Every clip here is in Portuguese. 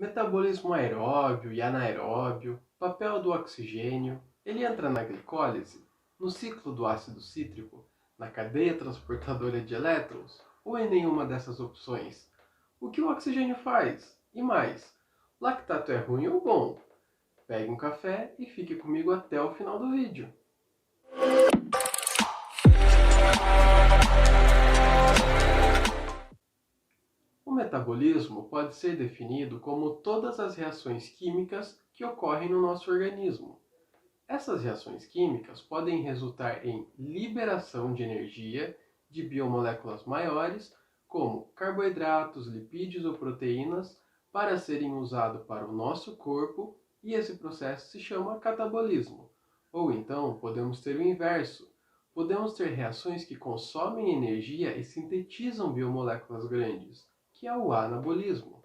Metabolismo aeróbio e anaeróbio, papel do oxigênio, ele entra na glicólise, no ciclo do ácido cítrico, na cadeia transportadora de elétrons ou em nenhuma dessas opções? O que o oxigênio faz? E mais, lactato é ruim ou bom? Pegue um café e fique comigo até o final do vídeo. O metabolismo pode ser definido como todas as reações químicas que ocorrem no nosso organismo. Essas reações químicas podem resultar em liberação de energia de biomoléculas maiores, como carboidratos, lipídios ou proteínas, para serem usados para o nosso corpo, e esse processo se chama catabolismo. Ou então podemos ter o inverso. Podemos ter reações que consomem energia e sintetizam biomoléculas grandes, que é o anabolismo.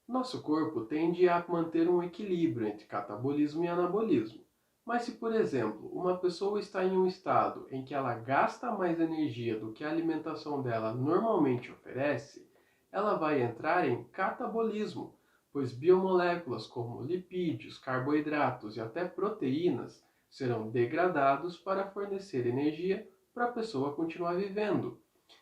Nosso corpo tende a manter um equilíbrio entre catabolismo e anabolismo. Mas se, por exemplo, uma pessoa está em um estado em que ela gasta mais energia do que a alimentação dela normalmente oferece, ela vai entrar em catabolismo, pois biomoléculas como lipídios, carboidratos e até proteínas serão degradados para fornecer energia para a pessoa continuar vivendo.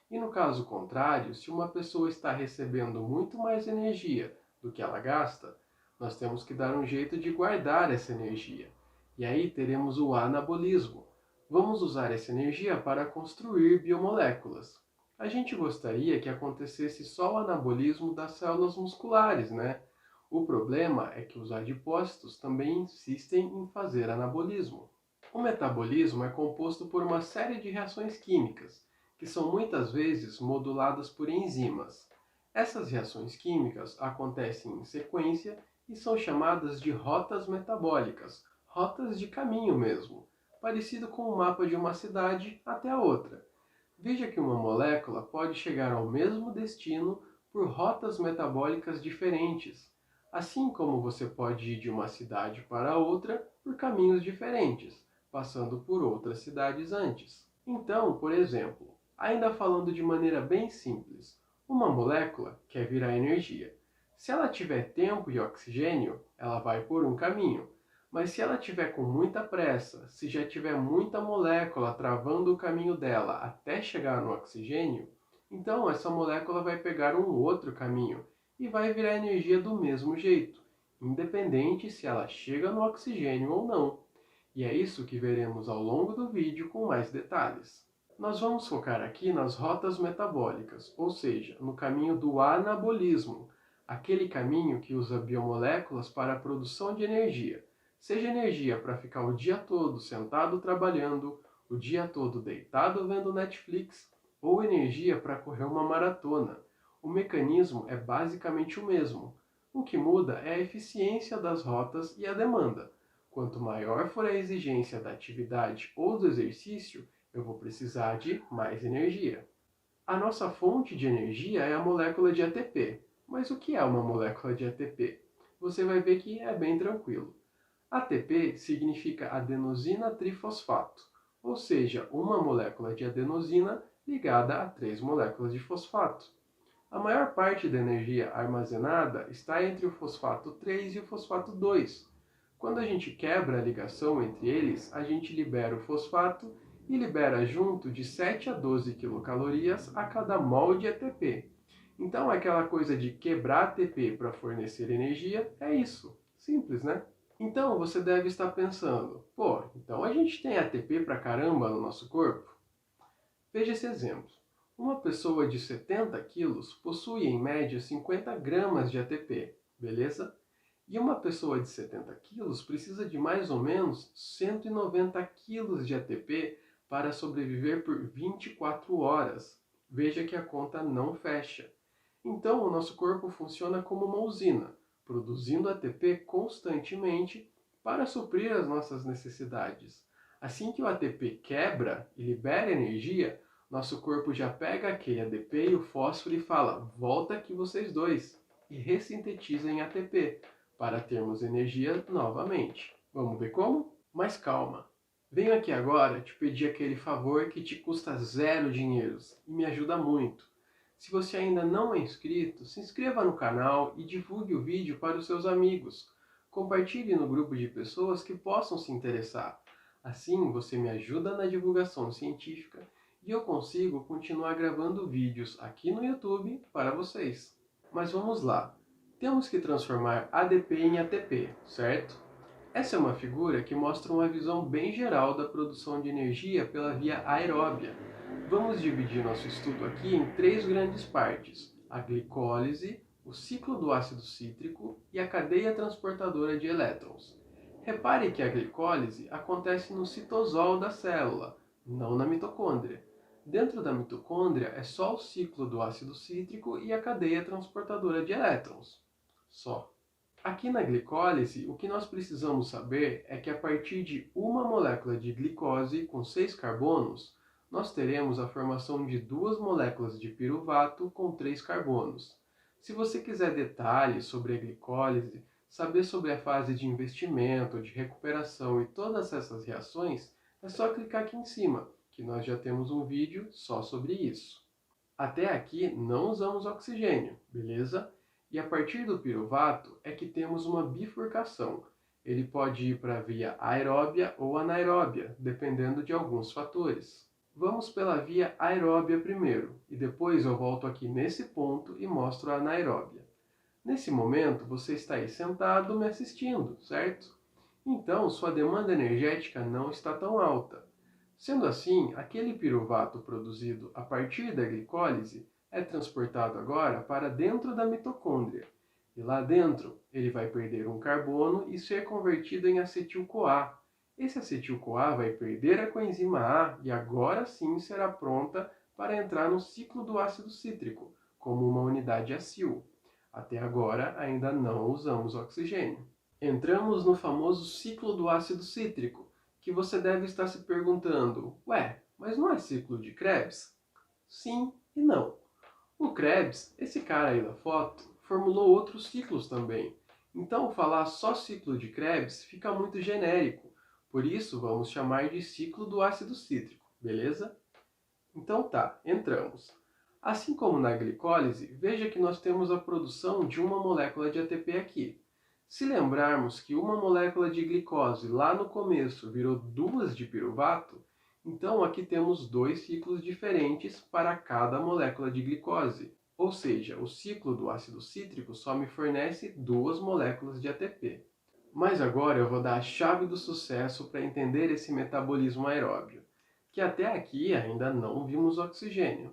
E no caso contrário, se uma pessoa está recebendo muito mais energia do que ela gasta, nós temos que dar um jeito de guardar essa energia. E aí teremos o anabolismo. Vamos usar essa energia para construir biomoléculas. A gente gostaria que acontecesse só o anabolismo das células musculares, né? O problema é que os adipócitos também insistem em fazer anabolismo. O metabolismo é composto por uma série de reações químicas, que são muitas vezes moduladas por enzimas. Essas reações químicas acontecem em sequência e são chamadas de rotas metabólicas, rotas de caminho mesmo, parecido com o mapa de uma cidade até a outra. Veja que uma molécula pode chegar ao mesmo destino por rotas metabólicas diferentes, assim como você pode ir de uma cidade para outra por caminhos diferentes, passando por outras cidades antes. Então, por exemplo, ainda falando de maneira bem simples, uma molécula quer virar energia. Se ela tiver tempo e oxigênio, ela vai por um caminho. Mas se ela tiver com muita pressa, se já tiver muita molécula travando o caminho dela até chegar no oxigênio, então essa molécula vai pegar um outro caminho e vai virar energia do mesmo jeito, independente se ela chega no oxigênio ou não. E é isso que veremos ao longo do vídeo com mais detalhes. Nós vamos focar aqui nas rotas metabólicas, ou seja, no caminho do anabolismo, aquele caminho que usa biomoléculas para a produção de energia, seja energia para ficar o dia todo sentado trabalhando, o dia todo deitado vendo Netflix, ou energia para correr uma maratona. O mecanismo é basicamente o mesmo. O que muda é a eficiência das rotas e a demanda. Quanto maior for a exigência da atividade ou do exercício, eu vou precisar de mais energia. A nossa fonte de energia é a molécula de ATP. Mas o que é uma molécula de ATP? Você vai ver que é bem tranquilo. ATP significa adenosina trifosfato, ou seja, uma molécula de adenosina ligada a 3 moléculas de fosfato. A maior parte da energia armazenada está entre o fosfato 3 e o fosfato 2. Quando a gente quebra a ligação entre eles, a gente libera o fosfato e libera junto de 7 a 12 quilocalorias a cada mol de ATP. Então, aquela coisa de quebrar ATP para fornecer energia é isso. Simples, né? Então, você deve estar pensando, pô, então a gente tem ATP pra caramba no nosso corpo? Veja esse exemplo. Uma pessoa de 70 quilos possui em média 50 gramas de ATP, beleza? E uma pessoa de 70 quilos precisa de mais ou menos 190 quilos de ATP para sobreviver por 24 horas. Veja que a conta não fecha. Então, o nosso corpo funciona como uma usina, produzindo ATP constantemente para suprir as nossas necessidades. Assim que o ATP quebra e libera energia, nosso corpo já pega aquele ADP e o fósforo e fala: volta aqui vocês dois, e ressintetiza em ATP, para termos energia novamente. Vamos ver como? Mas calma. Venho aqui agora te pedir aquele favor que te custa zero dinheiros e me ajuda muito. Se você ainda não é inscrito, se inscreva no canal e divulgue o vídeo para os seus amigos. Compartilhe no grupo de pessoas que possam se interessar. Assim, você me ajuda na divulgação científica e eu consigo continuar gravando vídeos aqui no YouTube para vocês. Mas vamos lá. Temos que transformar ADP em ATP, certo? Essa é uma figura que mostra uma visão bem geral da produção de energia pela via aeróbia. Vamos dividir nosso estudo aqui em três grandes partes: a glicólise, o ciclo do ácido cítrico e a cadeia transportadora de elétrons. Repare que a glicólise acontece no citosol da célula, não na mitocôndria. Dentro da mitocôndria é só o ciclo do ácido cítrico e a cadeia transportadora de elétrons. Só. Aqui na glicólise, o que nós precisamos saber é que a partir de uma molécula de glicose com 6 carbonos, nós teremos a formação de duas moléculas de piruvato com 3 carbonos. Se você quiser detalhes sobre a glicólise, saber sobre a fase de investimento, de recuperação e todas essas reações, é só clicar aqui em cima, que nós já temos um vídeo só sobre isso. Até aqui não usamos oxigênio, beleza? E a partir do piruvato é que temos uma bifurcação. Ele pode ir para a via aeróbia ou anaeróbia, dependendo de alguns fatores. Vamos pela via aeróbia primeiro, e depois eu volto aqui nesse ponto e mostro a anaeróbia. Nesse momento, você está aí sentado me assistindo, certo? Então, sua demanda energética não está tão alta. Sendo assim, aquele piruvato produzido a partir da glicólise é transportado agora para dentro da mitocôndria. E lá dentro, ele vai perder um carbono e ser convertido em acetil-CoA. Esse acetil-CoA vai perder a coenzima A e agora sim será pronta para entrar no ciclo do ácido cítrico, como uma unidade acil. Até agora, ainda não usamos oxigênio. Entramos no famoso ciclo do ácido cítrico, que você deve estar se perguntando: ué, mas não é ciclo de Krebs? Sim e não. O Krebs, esse cara aí da foto, formulou outros ciclos também. Então, falar só ciclo de Krebs fica muito genérico. Por isso, vamos chamar de ciclo do ácido cítrico, beleza? Então tá, entramos. Assim como na glicólise, veja que nós temos a produção de uma molécula de ATP aqui. Se lembrarmos que uma molécula de glicose lá no começo virou duas de piruvato, então aqui temos dois ciclos diferentes para cada molécula de glicose. Ou seja, o ciclo do ácido cítrico só me fornece duas moléculas de ATP. Mas agora eu vou dar a chave do sucesso para entender esse metabolismo aeróbio, que até aqui ainda não vimos oxigênio.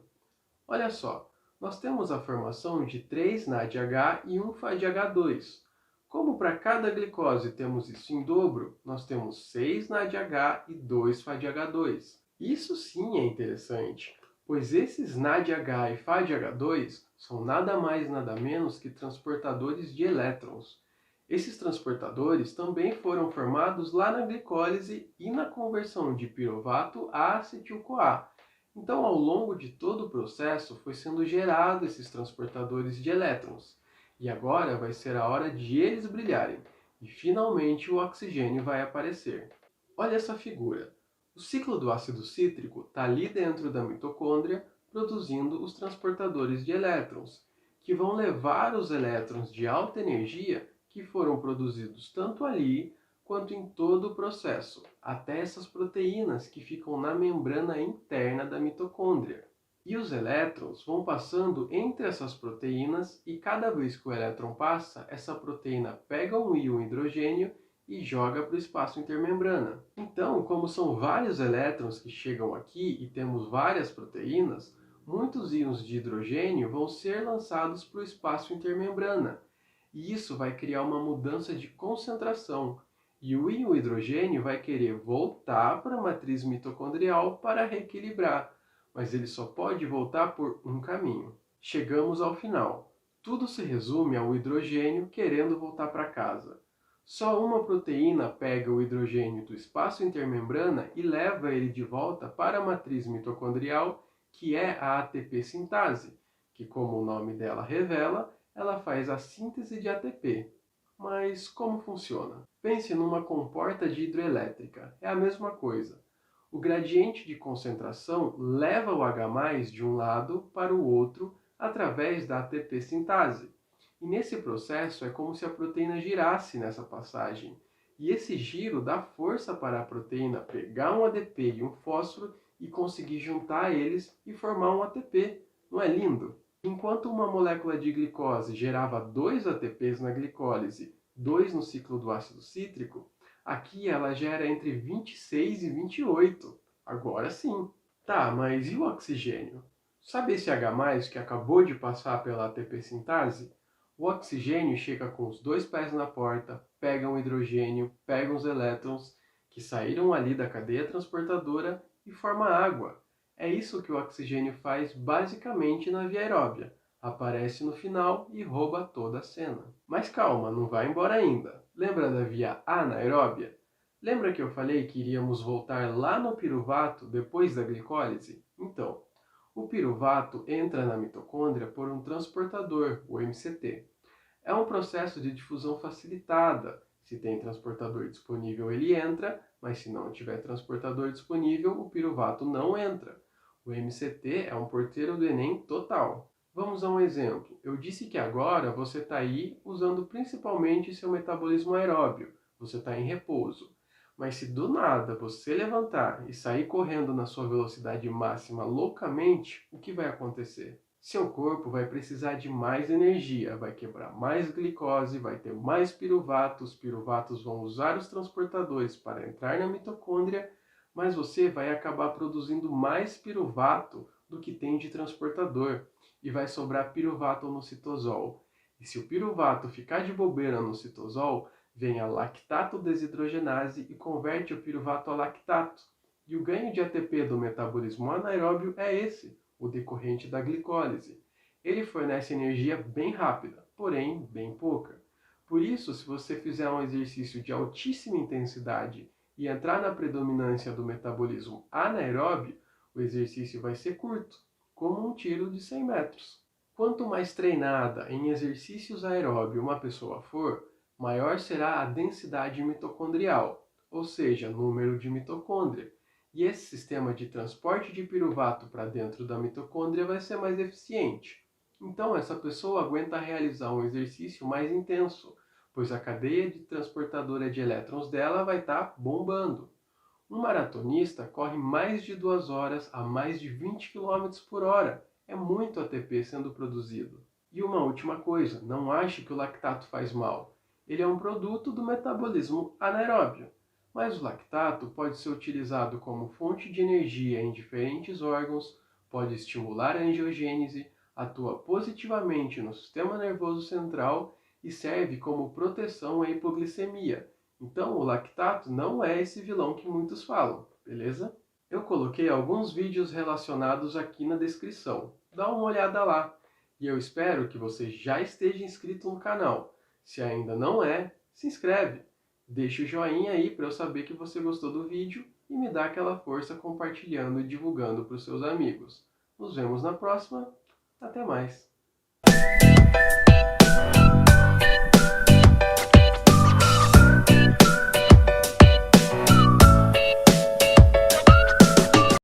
Olha só, nós temos a formação de 3 NADH e 1 FADH2. Como para cada glicose temos isso em dobro, nós temos 6 NADH e 2 FADH2. Isso sim é interessante, pois esses NADH e FADH2 são nada mais nada menos que transportadores de elétrons. Esses transportadores também foram formados lá na glicólise e na conversão de piruvato a acetil-CoA. Então, ao longo de todo o processo, foi sendo gerado esses transportadores de elétrons. E agora vai ser a hora de eles brilharem. E finalmente o oxigênio vai aparecer. Olha essa figura. O ciclo do ácido cítrico está ali dentro da mitocôndria, produzindo os transportadores de elétrons, que vão levar os elétrons de alta energia que foram produzidos tanto ali quanto em todo o processo, até essas proteínas que ficam na membrana interna da mitocôndria. E os elétrons vão passando entre essas proteínas e cada vez que o elétron passa, essa proteína pega um íon hidrogênio e joga para o espaço intermembrana. Então, como são vários elétrons que chegam aqui e temos várias proteínas, muitos íons de hidrogênio vão ser lançados para o espaço intermembrana. E isso vai criar uma mudança de concentração. E o íon hidrogênio vai querer voltar para a matriz mitocondrial para reequilibrar, mas ele só pode voltar por um caminho. Chegamos ao final. Tudo se resume ao hidrogênio querendo voltar para casa. Só uma proteína pega o hidrogênio do espaço intermembrana e leva ele de volta para a matriz mitocondrial, que é a ATP sintase, que, como o nome dela revela, ela faz a síntese de ATP. Mas como funciona? Pense numa comporta de hidrelétrica. É a mesma coisa. O gradiente de concentração leva o H+ de um lado para o outro através da ATP sintase. E nesse processo é como se a proteína girasse nessa passagem. E esse giro dá força para a proteína pegar um ADP e um fósforo e conseguir juntar eles e formar um ATP. Não é lindo? Enquanto uma molécula de glicose gerava 2 ATPs na glicólise, 2 no ciclo do ácido cítrico, aqui ela gera entre 26 e 28. Agora sim. Tá, mas e o oxigênio? Sabe esse H+, que acabou de passar pela ATP sintase? O oxigênio chega com os 2 pés na porta, pega um hidrogênio, pega os elétrons que saíram ali da cadeia transportadora e forma água. É isso que o oxigênio faz basicamente na via aeróbia. Aparece no final e rouba toda a cena. Mas calma, não vai embora ainda. Lembra da via anaeróbia? Lembra que eu falei que iríamos voltar lá no piruvato depois da glicólise? Então, o piruvato entra na mitocôndria por um transportador, o MCT. É um processo de difusão facilitada. Se tem transportador disponível, ele entra, mas se não tiver transportador disponível, o piruvato não entra. O MCT é um porteiro do Enem total. Vamos a um exemplo. Eu disse que agora você está aí usando principalmente seu metabolismo aeróbio. Você está em repouso. Mas se do nada você levantar e sair correndo na sua velocidade máxima loucamente, o que vai acontecer? Seu corpo vai precisar de mais energia, vai quebrar mais glicose, vai ter mais piruvato, os piruvatos vão usar os transportadores para entrar na mitocôndria, mas você vai acabar produzindo mais piruvato do que tem de transportador e vai sobrar piruvato no citosol. E se o piruvato ficar de bobeira no citosol, vem a lactato desidrogenase e converte o piruvato a lactato. E o ganho de ATP do metabolismo anaeróbio é esse, o decorrente da glicólise. Ele fornece energia bem rápida, porém bem pouca. Por isso, se você fizer um exercício de altíssima intensidade e entrar na predominância do metabolismo anaeróbio, o exercício vai ser curto, como um tiro de 100 metros. Quanto mais treinada em exercícios aeróbio uma pessoa for, maior será a densidade mitocondrial, ou seja, número de mitocôndria. E esse sistema de transporte de piruvato para dentro da mitocôndria vai ser mais eficiente. Então, essa pessoa aguenta realizar um exercício mais intenso, pois a cadeia de transportadora de elétrons dela vai estar bombando. Um maratonista corre mais de 2 horas a mais de 20 km por hora. É muito ATP sendo produzido. E uma última coisa, não ache que o lactato faz mal. Ele é um produto do metabolismo anaeróbio. Mas o lactato pode ser utilizado como fonte de energia em diferentes órgãos, pode estimular a angiogênese, atua positivamente no sistema nervoso central e serve como proteção à hipoglicemia. Então, o lactato não é esse vilão que muitos falam, beleza? Eu coloquei alguns vídeos relacionados aqui na descrição. Dá uma olhada lá. E eu espero que você já esteja inscrito no canal. Se ainda não é, se inscreve. Deixa o joinha aí para eu saber que você gostou do vídeo e me dá aquela força compartilhando e divulgando para os seus amigos. Nos vemos na próxima. Até mais!